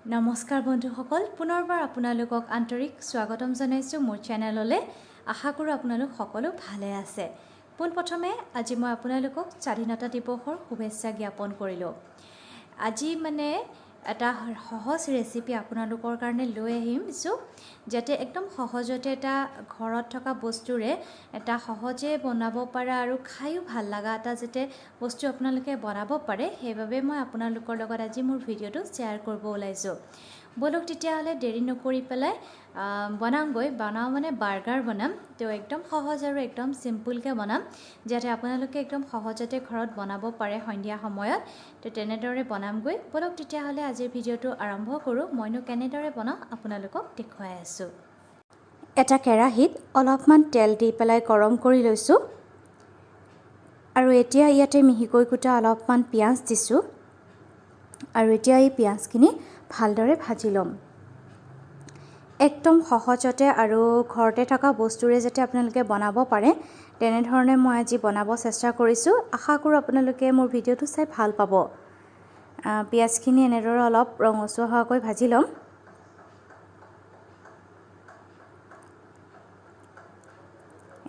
নমস্কাৰ বন্ধুসকল, পুনৰবাৰ আপোনালোকক আন্তৰিক স্বাগতম জনাইছোঁ মোৰ চেনেললৈ। আশা কৰোঁ আপোনালোক সকলো ভালে আছে। পোনপ্ৰথমে আজি মই আপোনালোকক স্বাধীনতা দিৱসৰ শুভেচ্ছা জ্ঞাপন কৰিলোঁ। আজি এটা সহজ ৰেচিপি আপোনালোকৰ কাৰণে লৈ আহিছোঁ, যাতে একদম সহজতে এটা ঘৰত থকা বস্তুৰে এটা সহজে বনাব পৰা আৰু খায়ো ভাল লগা এটা যাতে বস্তু আপোনালোকে বনাব পাৰে, সেইবাবে মই আপোনালোকৰ লগত আজি মোৰ ভিডিঅ'টো শ্বেয়াৰ কৰিব ওলাইছোঁ। বলক তেতিয়াহ'লে দেৰি নকৰি পেলাই বনাওঁ বাৰ্গাৰ বনাম। তো একদম সহজ আৰু একদম চিম্পুলকৈ বনাম, যাতে আপোনালোকে একদম সহজতে ঘৰত বনাব পাৰে সন্ধিয়া সময়ত। তো তেনেদৰে বনামগৈ। বলক তেতিয়াহ'লে আজিৰ ভিডিঅ'টো আৰম্ভ কৰোঁ। মইনো কেনেদৰে বনাওঁ আপোনালোকক দেখুৱাই আছোঁ। এটা কেৰাহীত অলপমান তেল দি পেলাই গৰম কৰি লৈছোঁ আৰু এতিয়া ইয়াতে মিহিকৈ কুটা অলপমান পিঁয়াজ দিছোঁ আৰু এতিয়া এই পিঁয়াজখিনি ভালদৰে ভাজি ল'ম। একদম সহজতে আৰু ঘৰতে থকা বস্তুৰে যাতে আপোনালোকে বনাব পাৰে, তেনেধৰণে মই আজি বনাব চেষ্টা কৰিছোঁ। আশা কৰোঁ আপোনালোকে মোৰ ভিডিঅ'টো চাই ভাল পাব। পিঁয়াজখিনি এনেদৰে অলপ ৰঙচুৱা হোৱাকৈ ভাজি ল'ম।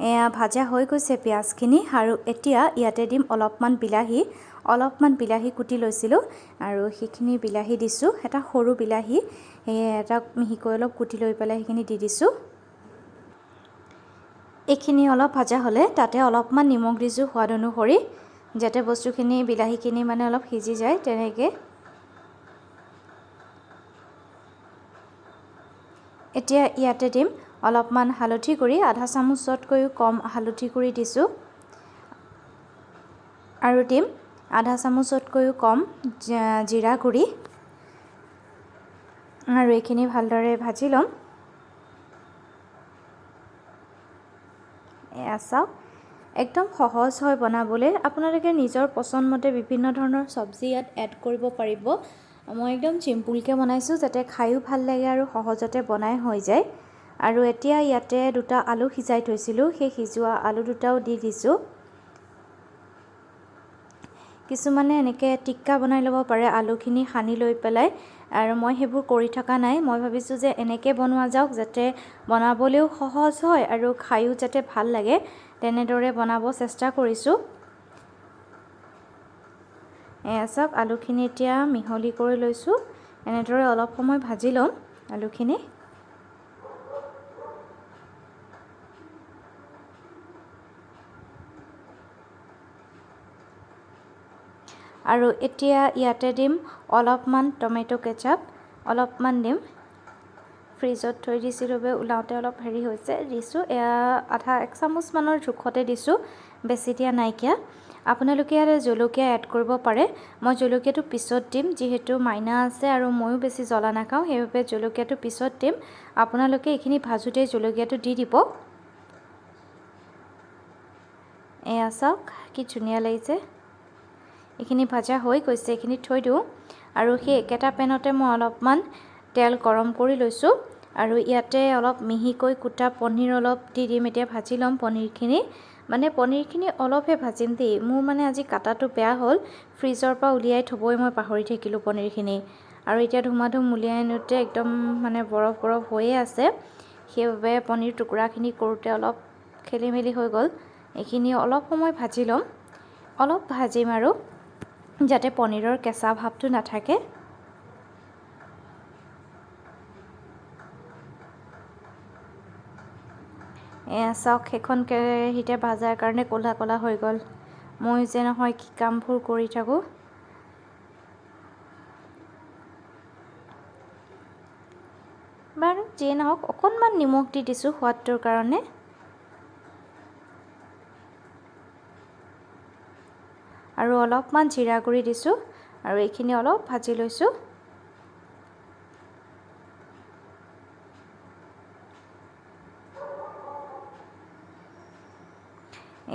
এয়া ভাজা হৈ গৈছে পিঁয়াজখিনি আৰু এতিয়া ইয়াতে দিম অলপমান বিলাহী কুটি লৈছিলোঁ আৰু সেইখিনি বিলাহী দিছোঁ। এটা সৰু বিলাহী এটা মিহিকৈ অলপ কুটি লৈ পেলাই সেইখিনি দি দিছোঁ। এইখিনি অলপ ভাজা হ'লে তাতে অলপমান নিমখ দিছোঁ সোৱাদ অনুসৰি, যাতে বস্তুখিনি বিলাহীখিনি অলপ সিজি যায় তেনেকৈ। এতিয়া ইয়াতে দিম অলপমান হালধি গুড়ি, আধা চামুচতকৈও কম হালধি গুড়ি দিছোঁ আৰু দিম আধা চামুচতকৈও কম জিৰা গুড়ি আৰু এইখিনি ভালদৰে ভাজি ল'ম। এয়া চাওক, একদম সহজ হয় বনাবলৈ। আপোনালোকে নিজৰ পচন্দমতে বিভিন্ন ধৰণৰ চব্জি ইয়াত এড কৰিব পাৰিব। মই একদম চিম্পুলকৈ বনাইছোঁ, যাতে খায়ো ভাল লাগে আৰু সহজতে বনাই হৈ যায়। আৰু এতিয়া ইয়াতে দুটা আলু সিজাই থৈছিলোঁ, সেই সিজোৱা আলু দুটাও দি দিছোঁ। কিছুমানে এনেকৈ টিক্কা বনাই ল'ব পাৰে আলুখিনি সানি লৈ পেলাই, আৰু মই সেইবোৰ কৰি থকা নাই। মই ভাবিছোঁ যে এনেকৈ বনোৱা যাওক, যাতে বনাবলৈও সহজ হয় আৰু খায়ো যাতে ভাল লাগে, তেনেদৰে বনাব চেষ্টা কৰিছোঁ। এয়া চাওক, আলুখিনি এতিয়া মিহলি কৰি লৈছোঁ। এনেদৰে অলপ সময় ভাজি ল'ম আলুখিনি। আৰু এতিয়া ইয়াতে দিম অলপমান টমেটো কেচাপ, অলপমান দিম। ফ্ৰিজত থৈ দিছিলোঁ, ওলাওঁতে অলপ হৈছে দিছোঁ। এয়া এক চামুচমানৰ জোখতে দিছোঁ, বেছি দিয়া নাইকিয়া। আপোনালোকে ইয়াত জলকীয়া এড কৰিব পাৰে। মই জলকীয়াটো পিছত দিম, যিহেতু মাইনা আছে আৰু ময়ো বেছি জ্বলা নাখাওঁ, সেইবাবে জলকীয়াটো পিছত দিম। আপোনালোকে এইখিনি ভাজোঁতে জলকীয়াটো দি দিব। এয়া চাওক কি ধুনীয়া লাগিছে। এইখিনি ভাজা হৈ গৈছে, এইখিনি থৈ দিওঁ। আৰু সেই একেটা পেনতে মই অলপমান তেল গৰম কৰি লৈছোঁ আৰু ইয়াতে অলপ মিহিকৈ কুটা পনীৰ অলপ দি দিম। এতিয়া ভাজি ল'ম পনীৰখিনি। পনীৰখিনি অলপহে ভাজিম দেই, মোৰ আজি কাটাটো বেয়া হ'ল। ফ্ৰিজৰ পৰা উলিয়াই থ'বই মই পাহৰি থাকিলোঁ পনীৰখিনি। আৰু এতিয়া ধুমাধুম উলিয়াই আনোতে একদম বৰফ হৈয়ে আছে, সেইবাবে পনীৰ টুকুৰাখিনি কৰোঁতে অলপ খেলি মেলি হৈ গ'ল। এইখিনি অলপ সময় ভাজি ল'ম, অলপ ভাজিম আৰু যাতে পনীৰৰ কেঁচা ভাৱটো নাথাকে। এয়া চাওক, সেইখন কেৰাহীতে ভাজাৰ কাৰণে ক'লা ক'লা হৈ গ'ল। মই যে নহয় কি কামবোৰ কৰি থাকোঁ। বাৰু যিয়ে নহওক, অকণমান নিমখ দি দিছোঁ সোৱাদটোৰ কাৰণে। আৰু অলপমান জিৰা গুড়ি দিছোঁ আৰু এইখিনি অলপ ভাজি লৈছোঁ।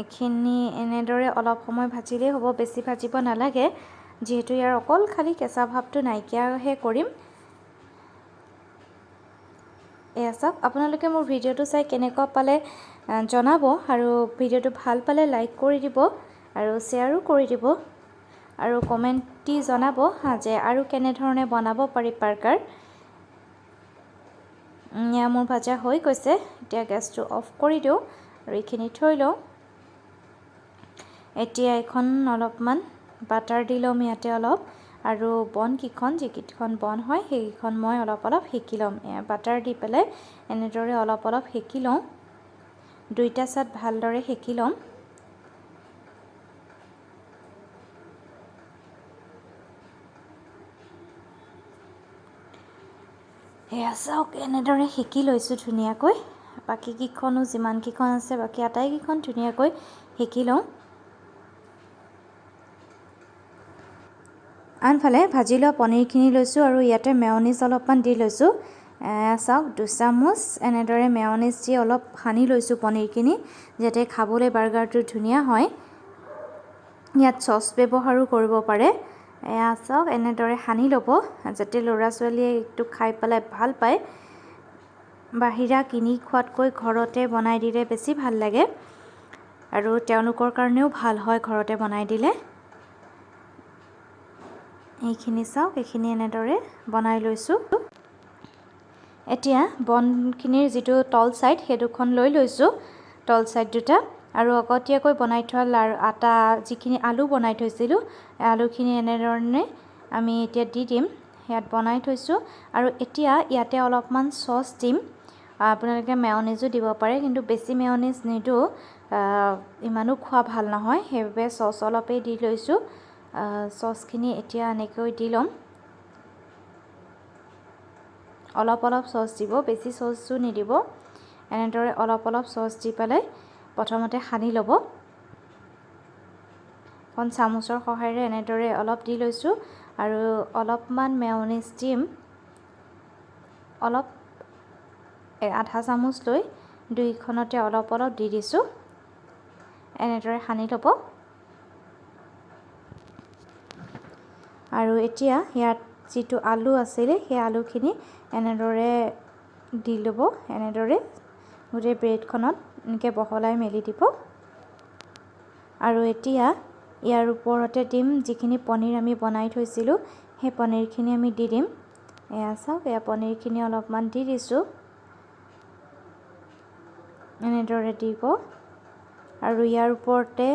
এইখিনি এনেদৰে অলপ সময় ভাজিলেই হ'ব, বেছি ভাজিব নালাগে, যিহেতু ইয়াৰ অকল খালি কেঁচা ভাৱটো নাইকিয়াহে কৰিম। এয়া চাওক, আপোনালোকে মোৰ ভিডিঅ'টো চাই কেনেকুৱা পালে জনাব, আৰু ভিডিঅ'টো ভাল পালে লাইক কৰি দিব আৰু শ্বেয়াৰো কৰি দিব আৰু কমেণ্ট দি জনাব যে আৰু কেনেধৰণে বনাব পাৰি বাৰ্গাৰ। মোৰ ভাজা হৈ গৈছে, এতিয়া গেছটো অফ কৰি দিওঁ আৰু এইখিনি থৈ লওঁ। এতিয়া এখন অলপমান বাটাৰ দি ল'ম ইয়াতে অলপ, আৰু বনকেইখন যিকেইখন বন হয় সেইকেইখন মই অলপ সেকি ল'ম। বাটাৰ দি পেলাই এনেদৰে অলপ সেকি লওঁ, দুইটা চাইড ভালদৰে সেকি ল'ম। এয়া চাওক, এনেদৰে সেকি লৈছোঁ ধুনীয়াকৈ। বাকীকেইখনো যিমানকেইখন আছে বাকী আটাইকেইখন ধুনীয়াকৈ সেকি লওঁ। আনফালে ভাজি লোৱা পনীৰখিনি লৈছোঁ আৰু ইয়াতে মেয়নিজ অলপমান দি লৈছোঁ। চাওক, 2 চামুচ এনেদৰে মেয়নিজ দি অলপ সানি লৈছোঁ পনীৰখিনি, যাতে খাবলৈ বাৰ্গাৰটো ধুনীয়া হয়। ইয়াত চচ ব্যৱহাৰো কৰিব পাৰে। এয়া চাওক, এনেদৰে সানি ল'ব যাতে ল'ৰা ছোৱালীয়ে এইটো খাই পেলাই ভাল পায়। বাহিৰা কিনি খোৱাতকৈ ঘৰতে বনাই দিলে বেছি ভাল লাগে, আৰু তেওঁলোকৰ কাৰণেও ভাল হয় ঘৰতে বনাই দিলে। এইখিনি চাওক, এইখিনি এনেদৰে বনাই লৈছোঁ। এতিয়া বনখিনিৰ যিটো তল ছাইড সেই দুখন লৈ লৈছোঁ, তল ছাইড দুটা, আৰু আগতীয়াকৈ বনাই থোৱা আটা যিখিনি আলু বনাই থৈছিলোঁ, আলুখিনি এনেধৰণে আমি এতিয়া দি দিম। ইয়াত বনাই থৈছোঁ, আৰু এতিয়া ইয়াতে অলপমান চচ দিম। আপোনালোকে মেয়নিজো দিব পাৰে, কিন্তু বেছি মেয়নিজ নিদিওঁ, ইমানো খোৱা ভাল নহয়, সেইবাবে চচ অলপেই দি লৈছোঁ। চচখিনি এতিয়া এনেকৈ দি ল'ম। অলপ চচ দিব, বেছি চচো নিদিব। এনেদৰে অলপ চচ দি পেলাই প্ৰথমতে সানি ল'ব। এখন চামুচৰ সহায়েৰে এনেদৰে অলপ দি লৈছোঁ, আৰু অলপমান মেয়নিজ দিম। অলপ আধা চামুচ লৈ দুইখনতে অলপ দি দিছোঁ। এনেদৰে সানি ল'ব। আৰু এতিয়া ইয়াত যিটো আলু আছিলে সেই আলুখিনি এনেদৰে দি ল'ব। এনেদৰে গোটেই ব্ৰেডখনত এনেকৈ বহলাই মেলি দিব। আৰু এতিয়া ইয়াৰ ওপৰতে দিম যিখিনি পনীৰ আমি বনাই থৈছিলোঁ, সেই পনীৰখিনি আমি দি দিম। এয়া চাওক, এয়া পনীৰখিনি অলপমান দি দিছোঁ। এনেদৰে দিব, আৰু ইয়াৰ ওপৰতে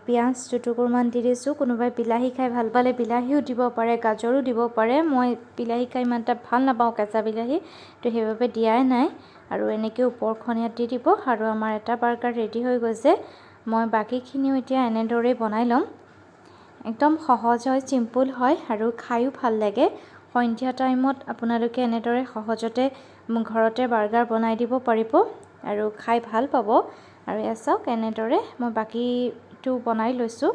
পিঁয়াজ দুটুকুৰমান দি দিছোঁ। কোনোবাই বিলাহী খাই ভাল পালে বিলাহীও দিব পাৰে, গাজৰো দিব পাৰে। মই বিলাহী খাই ইমান এটা ভাল নাপাওঁ, কেঁচা বিলাহী, তো সেইবাবে দিয়াই নাই। আৰু এনেকৈ ওপৰখন ইয়াত দি দিব, আৰু আমাৰ এটা বাৰ্গাৰ ৰেডি হৈ গৈছে। মই বাকীখিনিও এতিয়া এনেদৰেই বনাই ল'ম। একদম সহজ হয়, চিম্পুল হয়, আৰু খায়ো ভাল লাগে। সন্ধিয়া টাইমত আপোনালোকে এনেদৰে সহজতে ঘৰতে বাৰ্গাৰ বনাই দিব পাৰিব, আৰু খাই ভাল পাব। আৰু এয়া চাওক, এনেদৰে মই বাকীটো বনাই লৈছোঁ।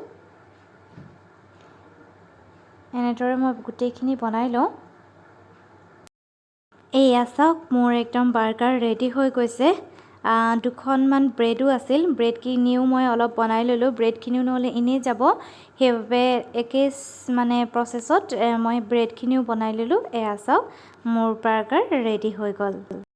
এনেদৰে মই গোটেইখিনি বনাই লওঁ। এয়া চাওক, মোৰ একদম বাৰ্গাৰ ৰেডি হৈ গৈছে। দুখনমান ব্ৰেডো আছিল, ব্ৰেডখিনিও মই অলপ বনাই ল'লোঁ। ব্ৰেডখিনিও নহ'লে এনেই যাব, সেইবাবে একেই প্ৰচেছত মই ব্ৰেডখিনিও বনাই ল'লোঁ। এয়া চাওক, মোৰ বাৰ্গাৰ ৰেডি হৈ গ'ল।